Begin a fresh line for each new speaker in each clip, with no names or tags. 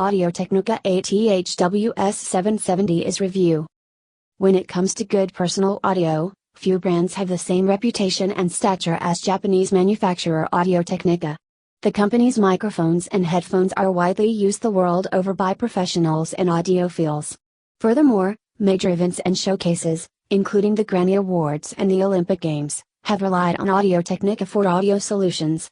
Audio Technica ATH-WS770iS review. When it comes to good personal audio, few brands have the same reputation and stature as Japanese manufacturer Audio Technica. The company's microphones and headphones are widely used the world over by professionals and audiophiles. Furthermore, major events and showcases, including the Grammy Awards and the Olympic Games, have relied on Audio Technica for audio solutions.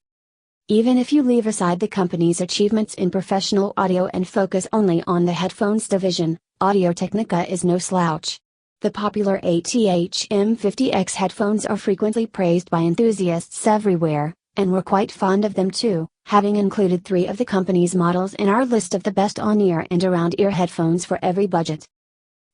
Even if you leave aside the company's achievements in professional audio and focus only on the headphones division, Audio Technica is no slouch. The popular ATH-M50X headphones are frequently praised by enthusiasts everywhere, and we're quite fond of them too, having included 3 of the company's models in our list of the best on-ear and around-ear headphones for every budget.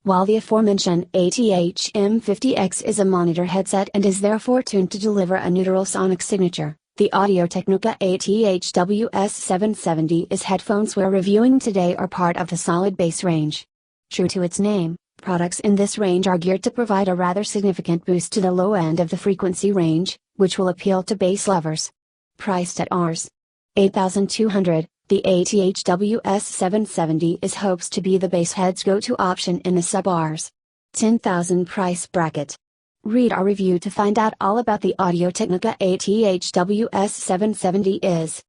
While the aforementioned ATH-M50X is a monitor headset and is therefore tuned to deliver a neutral sonic signature, the Audio Technica ATH-WS770iS headphones we're reviewing today are part of the solid bass range. True to its name, products in this range are geared to provide a rather significant boost to the low end of the frequency range, which will appeal to bass lovers. Priced at Rs. 8,200, the ATH-WS770iS hopes to be the bass head's go-to option in the sub-Rs. 10,000 price bracket. Read our review to find out all about the Audio Technica ATH-WS770iS.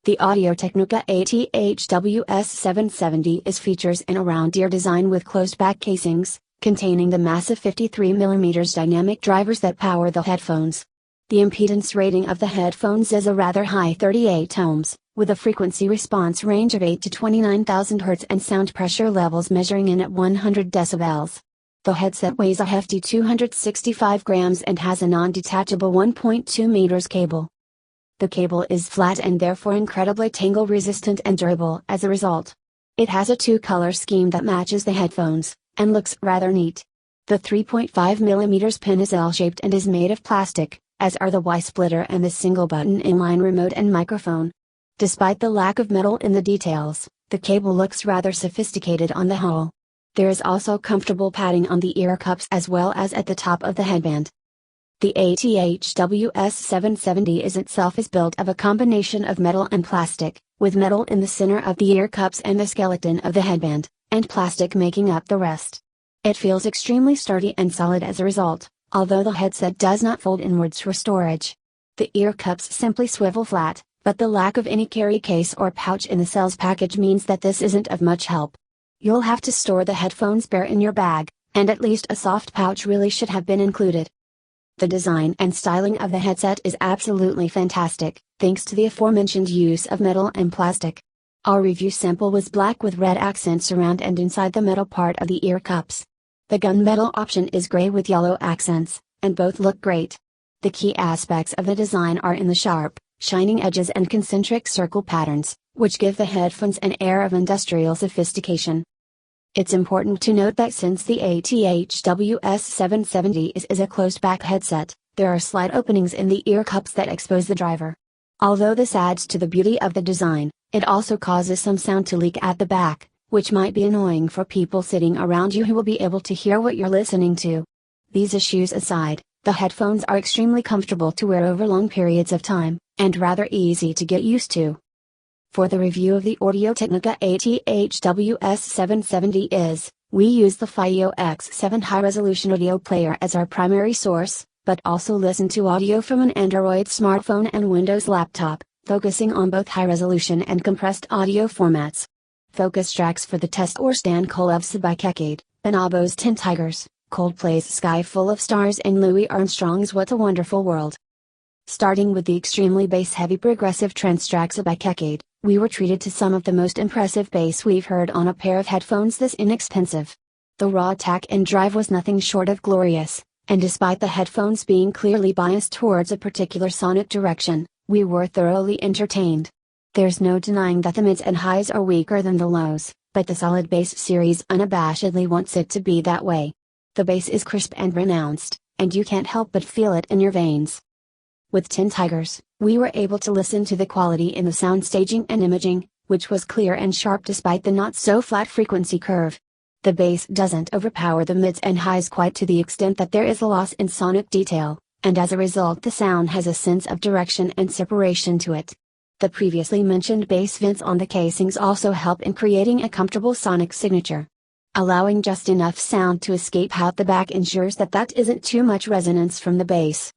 The Audio Technica ATH-WS770iS features an around-ear design with closed-back casings, containing the massive 53mm dynamic drivers that power the headphones. The impedance rating of the headphones is a rather high 38 ohms, with a frequency response range of 8 to 29,000 Hz and sound pressure levels measuring in at 100 decibels. The headset weighs a hefty 265 grams and has a non-detachable 1.2 meters cable. The cable is flat and therefore incredibly tangle resistant and durable as a result. It has a 2-color scheme that matches the headphones, and looks rather neat. The 3.5mm pin is L-shaped and is made of plastic, as are the Y-splitter and the single-button inline remote and microphone. Despite the lack of metal in the details, the cable looks rather sophisticated on the whole. There is also comfortable padding on the ear cups as well as at the top of the headband. The ATH-WS770iS itself is built of a combination of metal and plastic, with metal in the center of the ear cups and the skeleton of the headband, and plastic making up the rest. It feels extremely sturdy and solid as a result, although the headset does not fold inwards for storage. The ear cups simply swivel flat, but the lack of any carry case or pouch in the sales package means that this isn't of much help. You'll have to store the headphones bare in your bag, and at least a soft pouch really should have been included. The design and styling of the headset is absolutely fantastic, thanks to the aforementioned use of metal and plastic. Our review sample was black with red accents around and inside the metal part of the ear cups. The gunmetal option is gray with yellow accents, and both look great. The key aspects of the design are in the sharp, shining edges and concentric circle patterns, which give the headphones an air of industrial sophistication. It's important to note that since the ATH-WS770iS is a closed-back headset, there are slight openings in the ear cups that expose the driver. Although this adds to the beauty of the design, it also causes some sound to leak at the back, which might be annoying for people sitting around you who will be able to hear what you're listening to. These issues aside, the headphones are extremely comfortable to wear over long periods of time, and rather easy to get used to. For the review of the Audio Technica ATH-WS770iS, we use the FiiO X7 high-resolution audio player as our primary source, but also listen to audio from an Android smartphone and Windows laptop, focusing on both high-resolution and compressed audio formats. Focus tracks for the test or Stan Kolov's by Decade, Bonobo's 10 Tigers, Coldplay's Sky Full of Stars and Louis Armstrong's What a Wonderful World. Starting with the extremely bass-heavy progressive trance tracks by Decade, we were treated to some of the most impressive bass we've heard on a pair of headphones this inexpensive. The raw attack and drive was nothing short of glorious, and despite the headphones being clearly biased towards a particular sonic direction, we were thoroughly entertained. There's no denying that the mids and highs are weaker than the lows, but the solid bass series unabashedly wants it to be that way. The bass is crisp and pronounced, and you can't help but feel it in your veins. With 10 Tigers, we were able to listen to the quality in the sound staging and imaging, which was clear and sharp despite the not-so-flat frequency curve. The bass doesn't overpower the mids and highs quite to the extent that there is a loss in sonic detail, and as a result the sound has a sense of direction and separation to it. The previously mentioned bass vents on the casings also help in creating a comfortable sonic signature. Allowing just enough sound to escape out the back ensures that isn't too much resonance from the bass.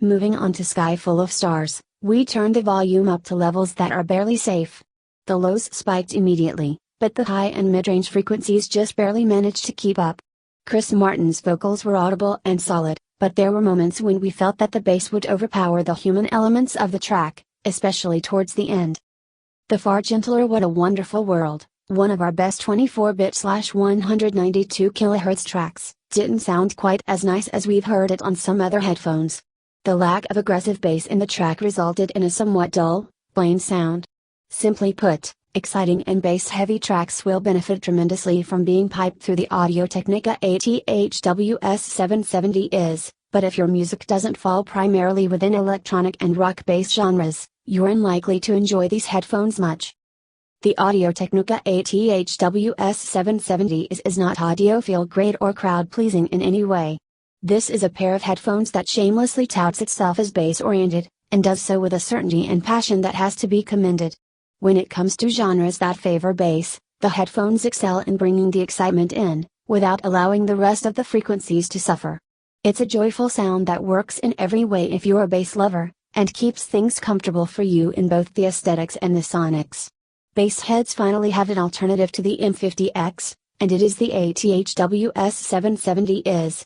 Moving on to Sky Full of Stars, we turn the volume up to levels that are barely safe. The lows spiked immediately, but the high and mid-range frequencies just barely managed to keep up. Chris Martin's vocals were audible and solid, but there were moments when we felt that the bass would overpower the human elements of the track, especially towards the end. The far gentler What a Wonderful World, one of our best 24-bit/192 kHz tracks, didn't sound quite as nice as we've heard it on some other headphones. The lack of aggressive bass in the track resulted in a somewhat dull, plain sound. Simply put, exciting and bass-heavy tracks will benefit tremendously from being piped through the Audio-Technica ATH-WS770iS, but if your music doesn't fall primarily within electronic and rock bass genres, you're unlikely to enjoy these headphones much. The Audio-Technica ATH-WS770iS is not audiophile grade or crowd-pleasing in any way. This is a pair of headphones that shamelessly touts itself as bass-oriented, and does so with a certainty and passion that has to be commended. When it comes to genres that favor bass, the headphones excel in bringing the excitement in, without allowing the rest of the frequencies to suffer. It's a joyful sound that works in every way if you're a bass lover, and keeps things comfortable for you in both the aesthetics and the sonics. Bass heads finally have an alternative to the M50X, and it is the ATH-WS770iS.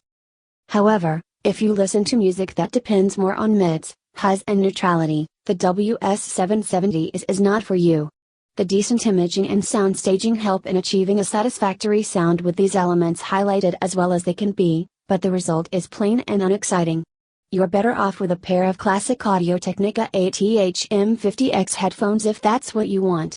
However, if you listen to music that depends more on mids, highs and neutrality, the WS770iS is not for you. The decent imaging and sound staging help in achieving a satisfactory sound with these elements highlighted as well as they can be, but the result is plain and unexciting. You're better off with a pair of classic Audio-Technica ATH M50X headphones if that's what you want.